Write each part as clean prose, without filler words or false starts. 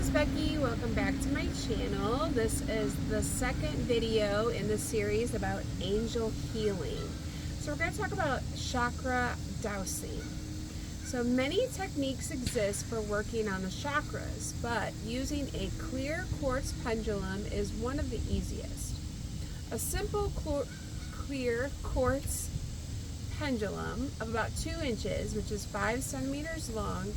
is Becky. Welcome back to my channel. This is the second video in the series about angel healing. So we're going to talk about chakra dowsing. So many techniques exist for working on the chakras, but using a clear quartz pendulum is one of the easiest. A simple clear quartz pendulum of about 2 inches, which is 5 centimeters long,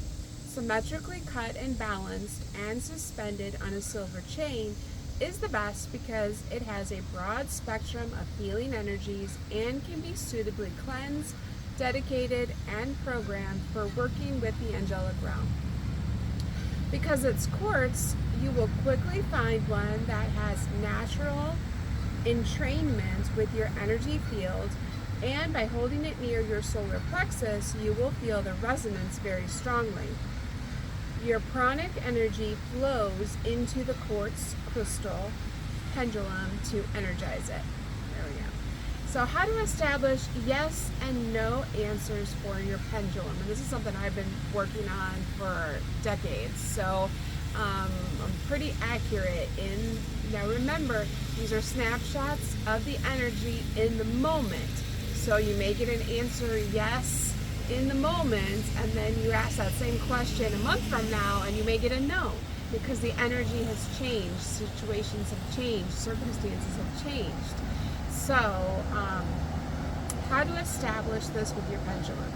symmetrically cut and balanced and suspended on a silver chain is the best because it has a broad spectrum of healing energies and can be suitably cleansed, dedicated, and programmed for working with the angelic realm. Because it's quartz, you will quickly find one that has natural entrainment with your energy field, and by holding it near your solar plexus, you will feel the resonance very strongly. Your pranic energy flows into the quartz crystal pendulum to energize it. There we go. So how to establish yes and no answers for your pendulum. And this is something I've been working on for decades. So I'm pretty accurate in, now remember, these are snapshots of the energy in the moment. So you may get an answer yes in the moment, and then you ask that same question a month from now and you may get a no, because the energy has changed, situations have changed, circumstances have changed. So how to establish this with your pendulum?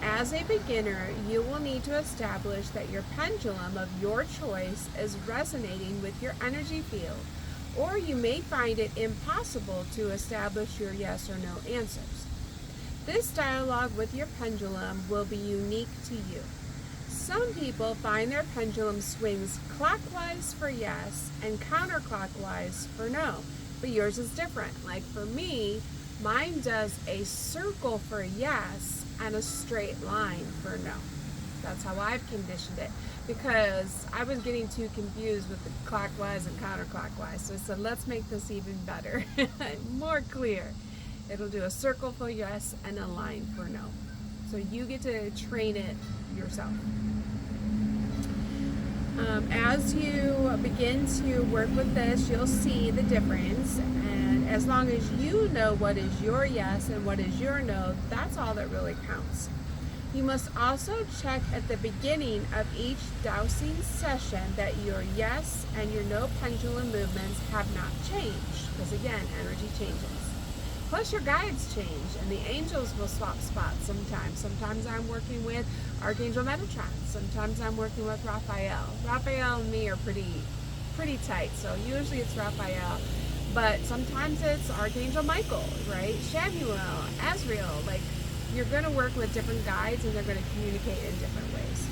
As a beginner, you will need to establish that your pendulum of your choice is resonating with your energy field, or you may find it impossible to establish your yes or no answers. This dialogue with your pendulum will be unique to you. Some people find their pendulum swings clockwise for yes and counterclockwise for no, but yours is different. Like for me, mine does a circle for yes and a straight line for no. That's how I've conditioned it, because I was getting too confused with the clockwise and counterclockwise. So I said, let's make this even better, more clear. It'll do a circle for yes and a line for no. So you get to train it yourself. As you begin to work with this, you'll see the difference. And as long as you know what is your yes and what is your no, that's all that really counts. You must also check at the beginning of each dowsing session that your yes and your no pendulum movements have not changed, because again, energy changes. Plus your guides change, and the angels will swap spots sometimes. Sometimes I'm working with Archangel Metatron. Sometimes I'm working with Raphael. Raphael and me are pretty tight, so usually it's Raphael. But sometimes it's Archangel Michael, right? Shamuel, Azrael. Like, you're going to work with different guides, and they're going to communicate in different ways.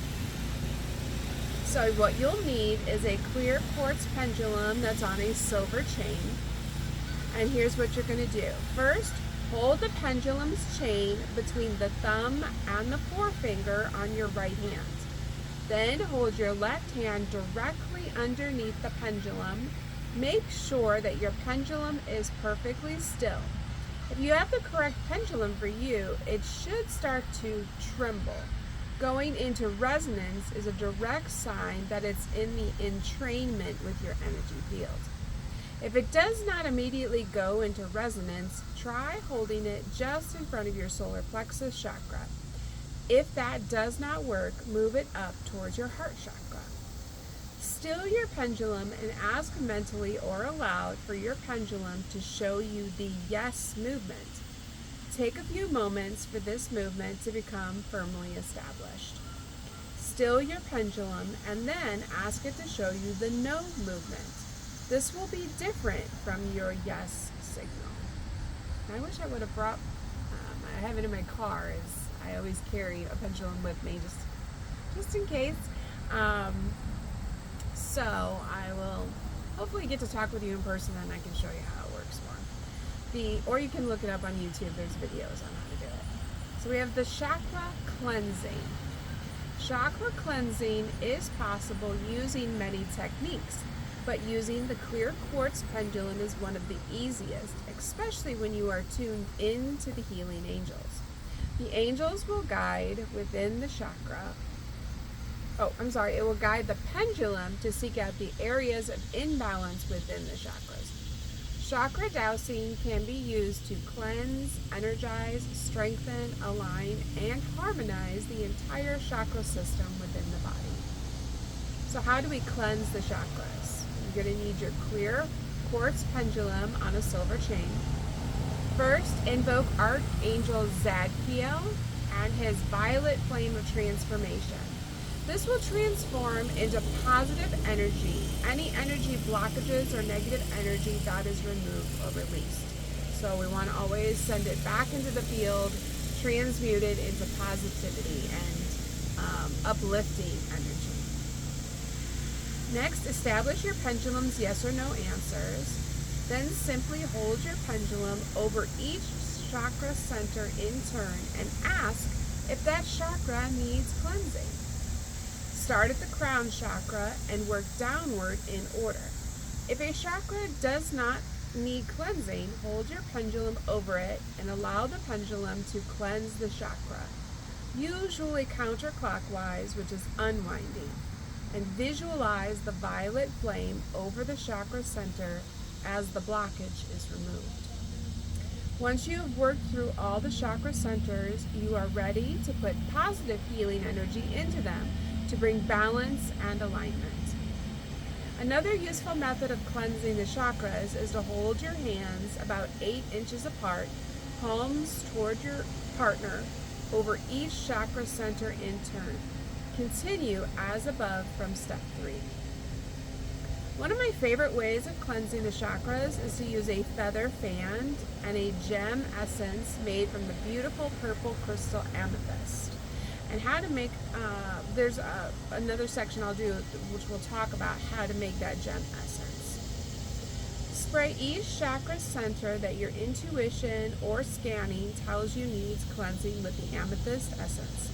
So what you'll need is a clear quartz pendulum that's on a silver chain. And here's what you're going to do. First, hold the pendulum's chain between the thumb and the forefinger on your right hand. Then hold your left hand directly underneath the pendulum. Make sure that your pendulum is perfectly still. If you have the correct pendulum for you, it should start to tremble. Going into resonance is a direct sign that it's in the entrainment with your energy field. If it does not immediately go into resonance, try holding it just in front of your solar plexus chakra. If that does not work, move it up towards your heart chakra. Still your pendulum and ask mentally or aloud for your pendulum to show you the yes movement. Take a few moments for this movement to become firmly established. Still your pendulum and then ask it to show you the no movement. This will be different from your yes signal. I wish I would have brought, I have it in my car, as I always carry a pendulum with me just in case. So I will hopefully get to talk with you in person, and I can show you how it works more. Or you can look it up on YouTube, there's videos on how to do it. So we have the chakra cleansing. Chakra cleansing is possible using many techniques, but using the clear quartz pendulum is one of the easiest, especially when you are tuned into the healing angels. The angels will guide within the chakra Oh, I'm sorry. It will guide the pendulum to seek out the areas of imbalance within the chakras. Chakra dowsing can be used to cleanse, energize, strengthen, align, and harmonize the entire chakra system within the body. So how do we cleanse the chakras? You're going to need your clear quartz pendulum on a silver chain. First, invoke Archangel Zadkiel and his violet flame of transformation. This will transform into positive energy any energy blockages or negative energy that is removed or released. So we want to always send it back into the field, transmuted into positivity and uplifting energy. Next, establish your pendulum's yes or no answers. Then simply hold your pendulum over each chakra center in turn and ask if that chakra needs cleansing. Start at the crown chakra and work downward in order. If a chakra does not need cleansing, hold your pendulum over it and allow the pendulum to cleanse the chakra, usually counterclockwise, which is unwinding, and visualize the violet flame over the chakra center as the blockage is removed. Once you have worked through all the chakra centers, you are ready to put positive healing energy into them to bring balance and alignment. Another useful method of cleansing the chakras is to hold your hands about 8 inches apart, palms toward your partner, over each chakra center in turn. Continue as above from step 3. One of my favorite ways of cleansing the chakras is to use a feather fan and a gem essence made from the beautiful purple crystal amethyst. And how to make, there's another section I'll do which will talk about how to make that gem essence. Spray each chakra center that your intuition or scanning tells you needs cleansing with the amethyst essence.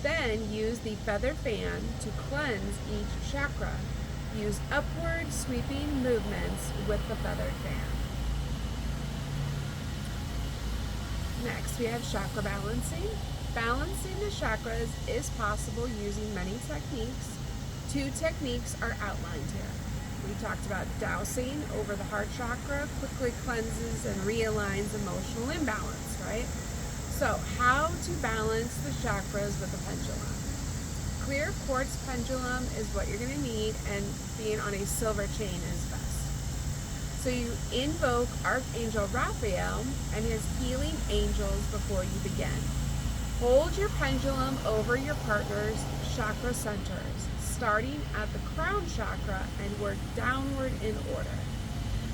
Then use the feather fan to cleanse each chakra. Use upward sweeping movements with the feathered fan. Next, we have chakra balancing. Balancing the chakras is possible using many techniques. 2 techniques are outlined here. We talked about dowsing over the heart chakra, quickly cleanses and realigns emotional imbalance, right? So, how to balance the chakras with a pendulum? Clear quartz pendulum is what you're going to need, and being on a silver chain is best. So you invoke Archangel Raphael and his healing angels before you begin. Hold your pendulum over your partner's chakra centers, starting at the crown chakra, and work downward in order.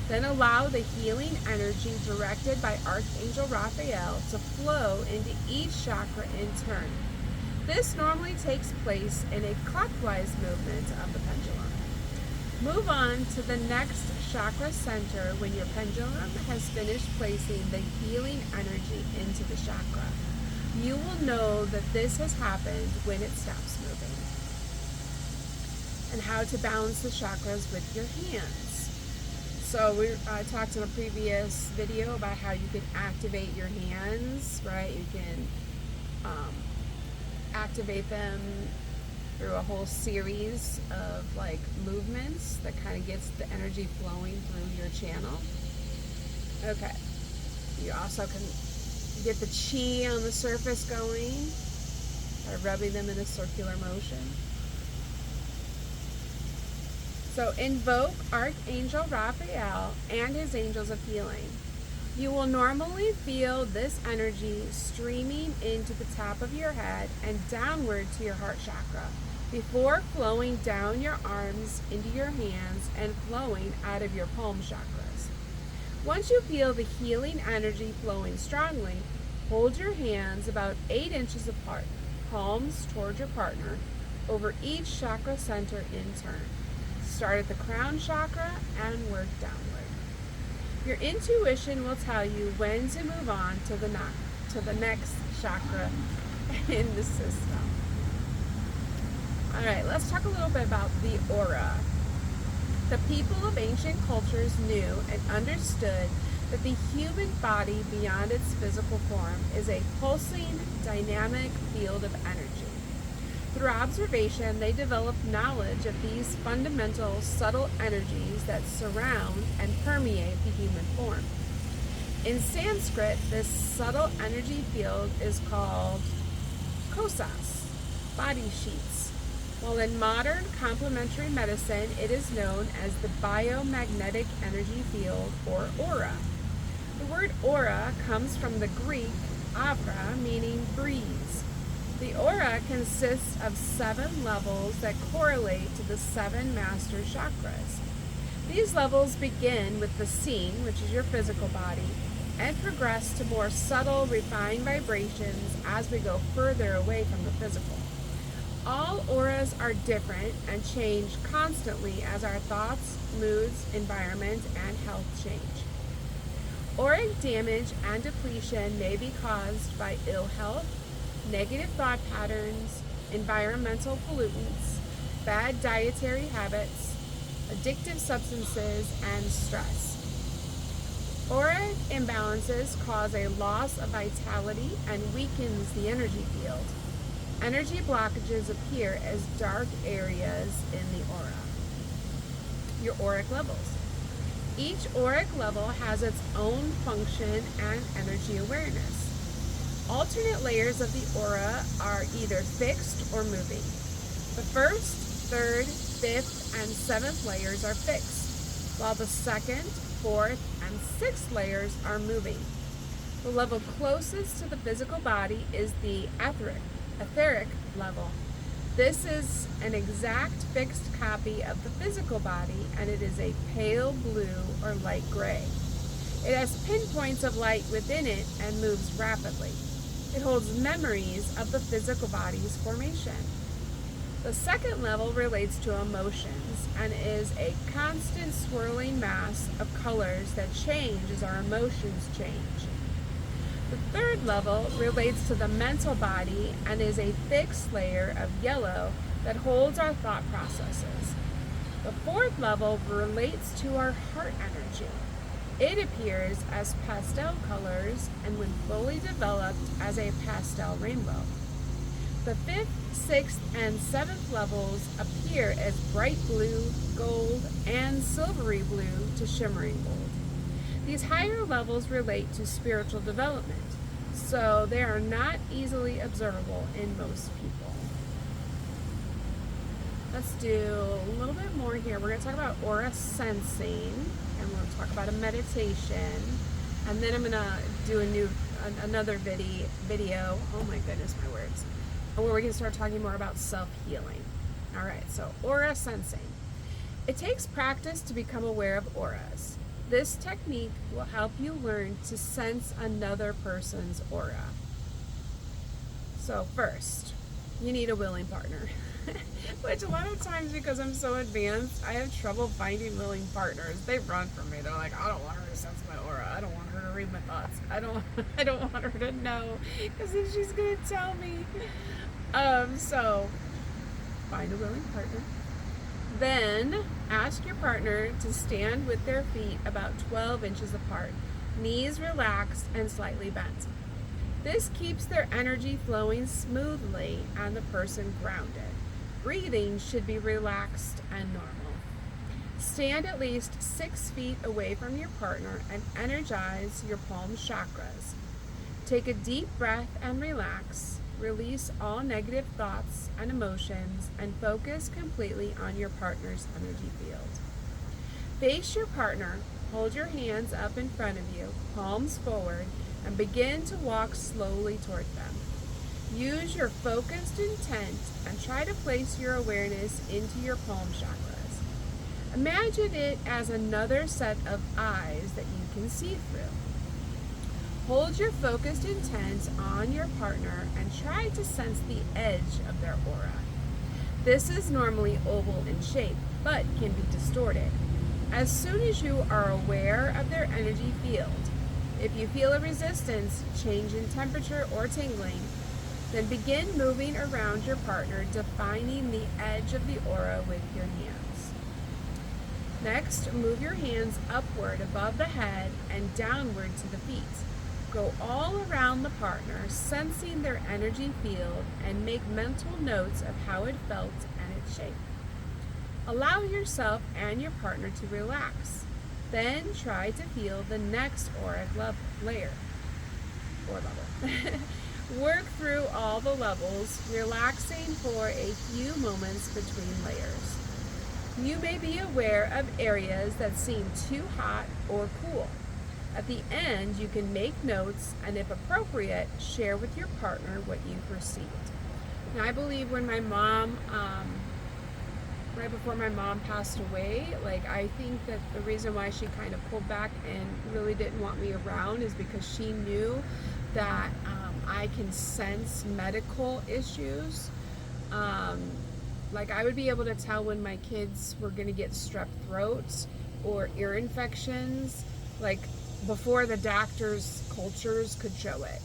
Then allow the healing energy directed by Archangel Raphael to flow into each chakra in turn. This normally takes place in a clockwise movement of the pendulum. Move on to the next chakra center when your pendulum has finished placing the healing energy into the chakra. You will know that this has happened when it stops moving. And how to balance the chakras with your hands. So I talked in a previous video about how you can activate your hands, right? You can activate them through a whole series of like movements that kind of gets the energy flowing through your channel. Okay. You also can get the chi on the surface going by rubbing them in a circular motion. So invoke Archangel Raphael and his angels of healing. You will normally feel this energy streaming into the top of your head and downward to your heart chakra before flowing down your arms into your hands and flowing out of your palm chakras. Once you feel the healing energy flowing strongly, hold your hands about 8 inches apart, palms toward your partner, over each chakra center in turn. Start at the crown chakra and work downward. Your intuition will tell you when to move on to the next chakra in the system. All right, let's talk a little bit about the aura. The people of ancient cultures knew and understood that the human body beyond its physical form is a pulsing, dynamic field of energy. Through observation, they developed knowledge of these fundamental, subtle energies that surround and permeate the human form. In Sanskrit, this subtle energy field is called kosas, body sheets, while in modern complementary medicine, it is known as the biomagnetic energy field, or aura. The word aura comes from the Greek avra, meaning breeze. The aura consists of 7 levels that correlate to the 7 master chakras. These levels begin with the seen, which is your physical body, and progress to more subtle, refined vibrations as we go further away from the physical. All auras are different and change constantly as our thoughts, moods, environment, and health change. Auric damage and depletion may be caused by ill health, negative thought patterns, environmental pollutants, bad dietary habits, addictive substances, and stress. Auric imbalances cause a loss of vitality and weakens the energy field. Energy blockages appear as dark areas in the aura. Your auric levels. Each auric level has its own function and energy awareness. Alternate layers of the aura are either fixed or moving. The first, third, fifth, and seventh layers are fixed, while the second, fourth, and sixth layers are moving. The level closest to the physical body is the etheric level. This is an exact fixed copy of the physical body, and it is a pale blue or light gray. It has pinpoints of light within it and moves rapidly. It holds memories of the physical body's formation. The second level relates to emotions and is a constant swirling mass of colors that change as our emotions change. The third level relates to the mental body and is a fixed layer of yellow that holds our thought processes. The fourth level relates to our heart energy. It appears as pastel colors and when fully developed as a pastel rainbow. The fifth, sixth, and seventh levels appear as bright blue, gold, and silvery blue to shimmering gold. These higher levels relate to spiritual development, so they are not easily observable in most people. Let's do a little bit more here. We're going to talk about aura sensing, and we're going to talk about a meditation, and then I'm going to do another video. Oh my goodness, my words. Where we can start talking more about self-healing. All right, so aura sensing. It takes practice to become aware of auras. This technique will help you learn to sense another person's aura. So first, you need a willing partner. Which a lot of times, because I'm so advanced, I have trouble finding willing partners. They run from me. They're like, I don't want her to sense my aura. I don't want her to read my thoughts. I don't want her to know, because then she's gonna tell me. So find a willing partner. Then ask your partner to stand with their feet about 12 inches apart, knees relaxed and slightly bent. This keeps their energy flowing smoothly and the person grounded. Breathing should be relaxed and normal. Stand at least 6 feet away from your partner and energize your palm chakras. Take a deep breath and relax. Release all negative thoughts and emotions and focus completely on your partner's energy field. Face your partner, hold your hands up in front of you, palms forward, and begin to walk slowly toward them. Use your focused intent and try to place your awareness into your palm chakras. Imagine it as another set of eyes that you can see through. Hold your focused intent on your partner and try to sense the edge of their aura. This is normally oval in shape, but can be distorted. As soon as you are aware of their energy field, if you feel a resistance, change in temperature, or tingling, then begin moving around your partner, defining the edge of the aura with your hands. Next, move your hands upward above the head and downward to the feet. Go all around the partner, sensing their energy field, and make mental notes of how it felt and its shape. Allow yourself and your partner to relax. Then try to feel the next auric layer or level. Work through all the levels, relaxing for a few moments between layers. You may be aware of areas that seem too hot or cool. At the end, you can make notes and, if appropriate, share with your partner what you perceived. Now, I believe when my mom, right before my mom passed away, I think that the reason why she kind of pulled back and really didn't want me around is because she knew that I can sense medical issues. I would be able to tell when my kids were going to get strep throats or ear infections, before the doctor's cultures could show it.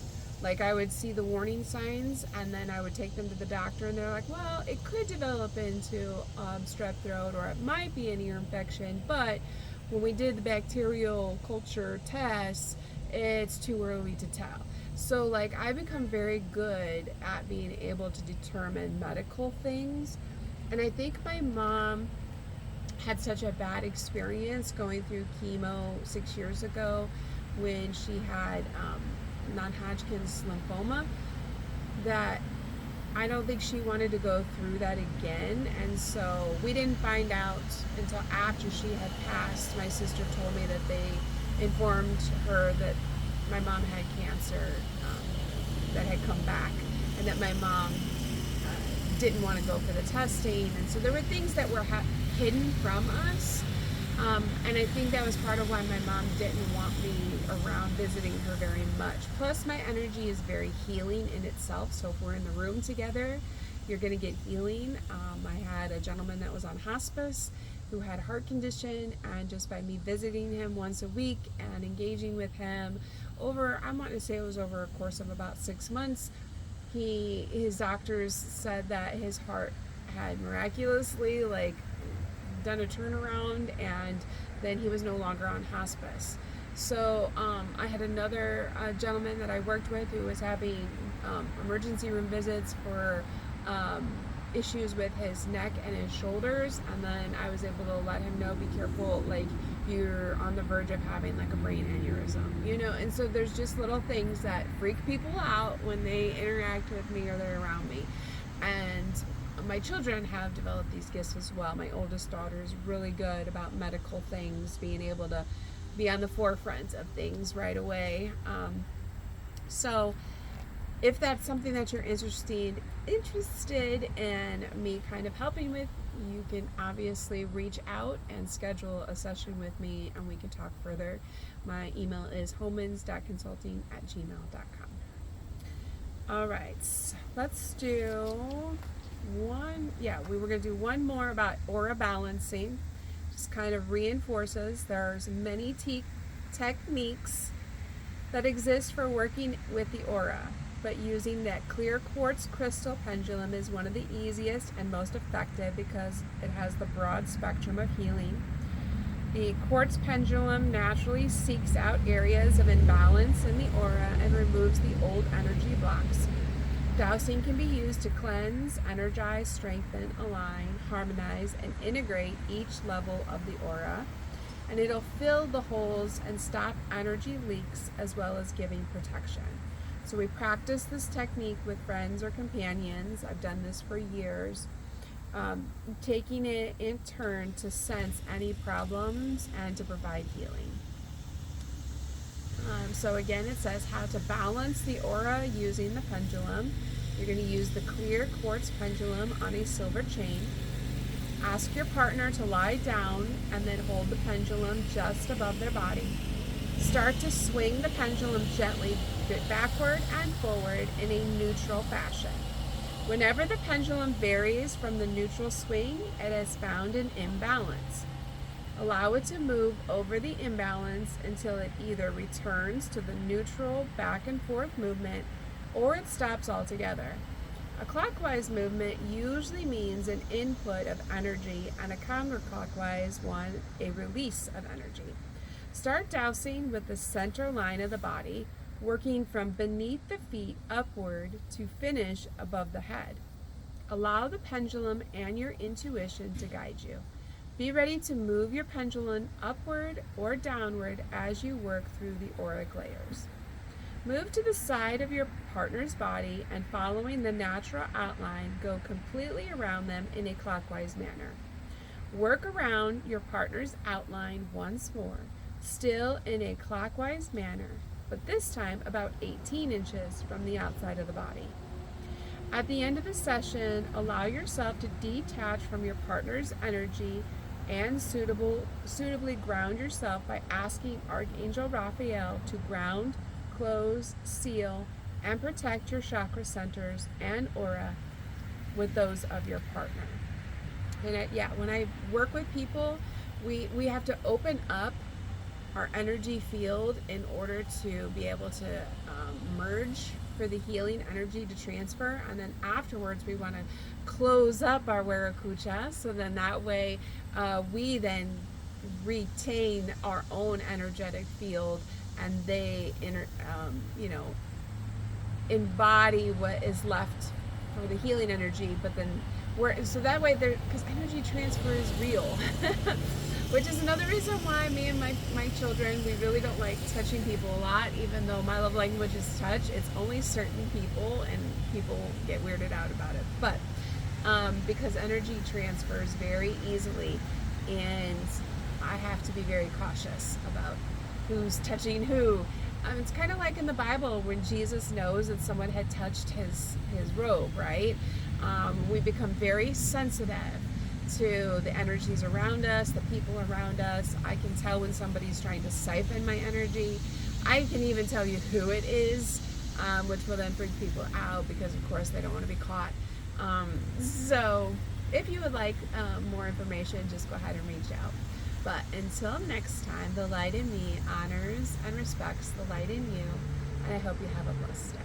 I would see the warning signs, and then I would take them to the doctor, and they're like, well, it could develop into strep throat, or it might be an ear infection, but when we did the bacterial culture tests, it's too early to tell. So I become very good at being able to determine medical things. And I think my mom had such a bad experience going through chemo 6 years ago when she had non-Hodgkin's lymphoma, that I don't think she wanted to go through that again. And so we didn't find out until after she had passed. My sister told me that they informed her that my mom had cancer that had come back, and that my mom didn't want to go for the testing. And so there were things that were hidden from us. And I think that was part of why my mom didn't want me around visiting her very much. Plus, my energy is very healing in itself. So if we're in the room together, you're going to get healing. I had a gentleman that was on hospice who had a heart condition, and just by me visiting him once a week and engaging with him I want to say it was over a course of about 6 months, his doctors said that his heart had miraculously done a turnaround, and then he was no longer on hospice. So I had another gentleman that I worked with who was having emergency room visits for issues with his neck and his shoulders, and then I was able to let him know, be careful, you're on the verge of having a brain aneurysm, and so there's just little things that freak people out when they interact with me or they're around me. And my children have developed these gifts as well. My oldest daughter is really good about medical things, being able to be on the forefront of things right away. So if that's something that you're interested in me kind of helping with, you can obviously reach out and schedule a session with me, and we can talk further. My email is homans.consulting@gmail.com. All right, let's do we were going to do one more about aura balancing. Just kind of reinforces there's many techniques that exist for working with the aura, but using that clear quartz crystal pendulum is one of the easiest and most effective because it has the broad spectrum of healing. The quartz pendulum naturally seeks out areas of imbalance in the aura and removes the old energy blocks. Dowsing can be used to cleanse, energize, strengthen, align, harmonize, and integrate each level of the aura, and it'll fill the holes and stop energy leaks, as well as giving protection. So we practice this technique with friends or companions. I've done this for years, taking it in turn to sense any problems and to provide healing. So again, it says how to balance the aura using the pendulum. You're going to use the clear quartz pendulum on a silver chain. Ask your partner to lie down and then hold the pendulum just above their body. Start to swing the pendulum gently backward and forward in a neutral fashion. Whenever the pendulum varies from the neutral swing, it has found an imbalance. Allow it to move over the imbalance until it either returns to the neutral back and forth movement or it stops altogether. A clockwise movement usually means an input of energy, and a counterclockwise one a release of energy. Start dowsing with the center line of the body. working from beneath the feet upward to finish above the head. Allow the pendulum and your intuition to guide you. Be ready to move your pendulum upward or downward as you work through the auric layers. Move to the side of your partner's body and, following the natural outline, go completely around them in a clockwise manner. Work around your partner's outline once more, still in a clockwise manner, but this time about 18 inches from the outside of the body. At the end of the session, allow yourself to detach from your partner's energy and suitably ground yourself by asking Archangel Raphael to ground, close, seal, and protect your chakra centers and aura with those of your partner. And when I work with people, we have to open up our energy field in order to be able to merge for the healing energy to transfer, and then afterwards we want to close up our Warakucha, so then that way we then retain our own energetic field, and they embody what is left for the healing energy. But then so that way, because energy transfer is real. Which is another reason why me and my children, we really don't like touching people a lot, even though my love language is touch. It's only certain people, and people get weirded out about it. But because energy transfers very easily, and I have to be very cautious about who's touching who. It's kind of like in the Bible when Jesus knows that someone had touched his robe, right? We become very sensitive to the energies around us, the people around us. I can tell when somebody's trying to siphon my energy. I can even tell you who it is, which will then freak people out because, of course, they don't want to be caught. So if you would like more information, just go ahead and reach out. But until next time, the light in me honors and respects the light in you, and I hope you have a blessed day.